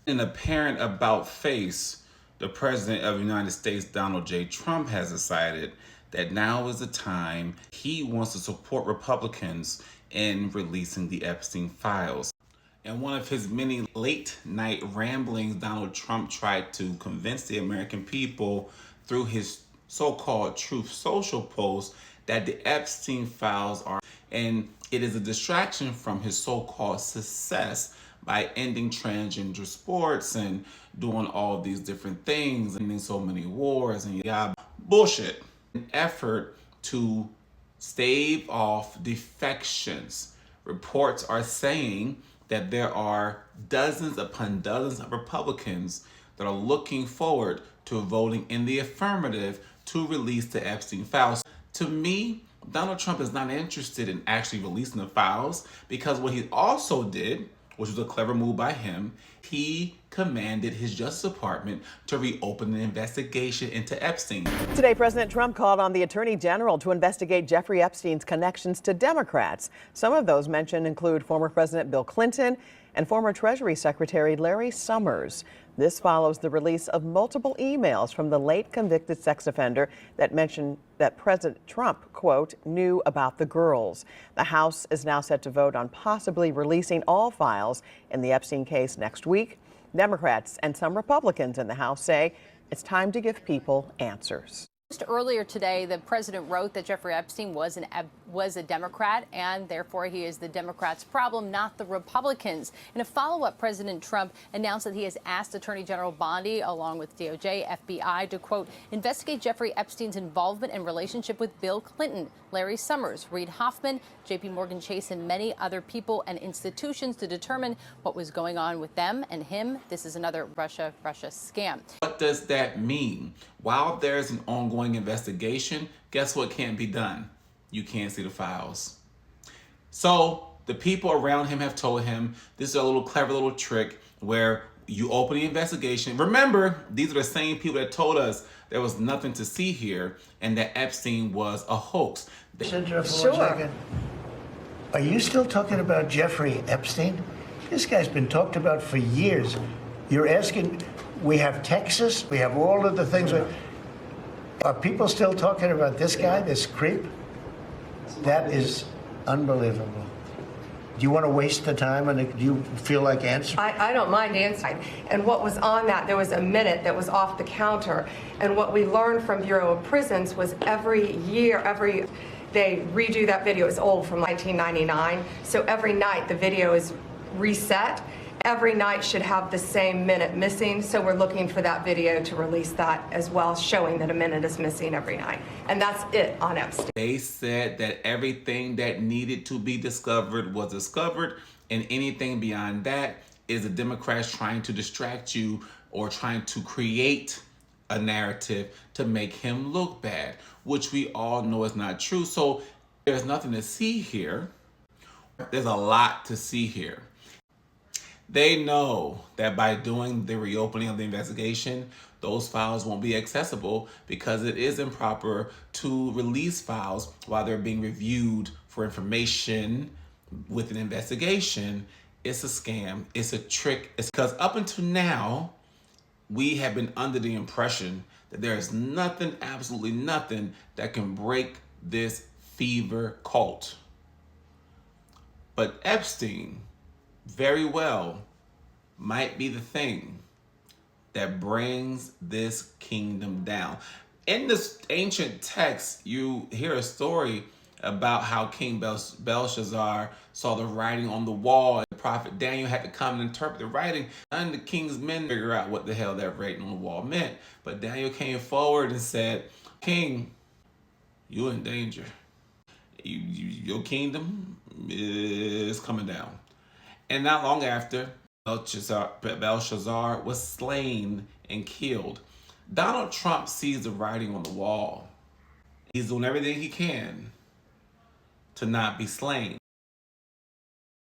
In a apparent about face, the President of the United States, Donald J. Trump, has decided that now is the time he wants to support Republicans in releasing the Epstein files. In one of his many late night ramblings, Donald Trump tried to convince the American people through his so-called Truth Social post that the Epstein files are, and it is a distraction from his so-called success by ending transgender sports and doing all these different things, ending so many wars and bullshit. An effort to stave off defections. Reports are saying that there are dozens upon dozens of Republicans that are looking forward to voting in the affirmative to release the Epstein files. To me, Donald Trump is not interested in actually releasing the files, because what he also did, which was a clever move by him, he commanded his Justice Department to reopen an investigation into Epstein. Today, President Trump called on the Attorney General to investigate Jeffrey Epstein's connections to Democrats. Some of those mentioned include former President Bill Clinton and former Treasury Secretary Larry Summers. This follows the release of multiple emails from the late convicted sex offender that mentioned that President Trump, quote, knew about the girls. The House is now set to vote on possibly releasing all files in the Epstein case next week. Democrats and some Republicans in the House say it's time to give people answers. Just earlier today, the president wrote that Jeffrey Epstein was a Democrat, and therefore he is the Democrats' problem, not the Republicans. In a follow-up, President Trump announced that he has asked Attorney General Bondi, along with DOJ, FBI, to, quote, investigate Jeffrey Epstein's involvement and relationship with Bill Clinton, Larry Summers, Reid Hoffman, J.P. Morgan Chase, and many other people and institutions to determine what was going on with them and him. This is another Russia scam. What does that mean? While there's an ongoing investigation, guess what can't be done? You can't see the files. So the people around him have told him this is a little clever little trick where you open the investigation. Remember, these are the same people that told us there was nothing to see here and that Epstein was a hoax. Sure. Are you still talking about Jeffrey Epstein? This guy's been talked about for years. You're asking, we have Texas, we have all of the things. Are people still talking about this guy, this creep? That is unbelievable. Do you want to waste the time, and do you feel like answering? I don't mind answering. And what was on that, there was a minute that was off the counter. And what we learned from Bureau of Prisons was every year, they redo that video. It's old, from 1999. So every night the video is reset. Every night should have the same minute missing. So we're looking for that video to release that as well, showing that a minute is missing every night. And that's it on Epstein. They said that everything that needed to be discovered was discovered, and anything beyond that is the Democrats trying to distract you or trying to create a narrative to make him look bad, which we all know is not true. So there's nothing to see here. There's a lot to see here. They know that by doing the reopening of the investigation, those files won't be accessible because it is improper to release files while they're being reviewed for information with an investigation. It's a scam. It's a trick. It's because up until now, we have been under the impression that there is nothing, absolutely nothing, that can break this fever cult. But Epstein very well might be the thing that brings this kingdom down. In this ancient text, you hear a story about how King Belshazzar saw the writing on the wall, and the prophet Daniel had to come and interpret the writing. None of the king's men figure out what the hell that writing on the wall meant. But Daniel came forward and said, King, you're in danger. Your kingdom is coming down. And not long after, Belshazzar was slain and killed. Donald Trump sees the writing on the wall. He's doing everything he can to not be slain.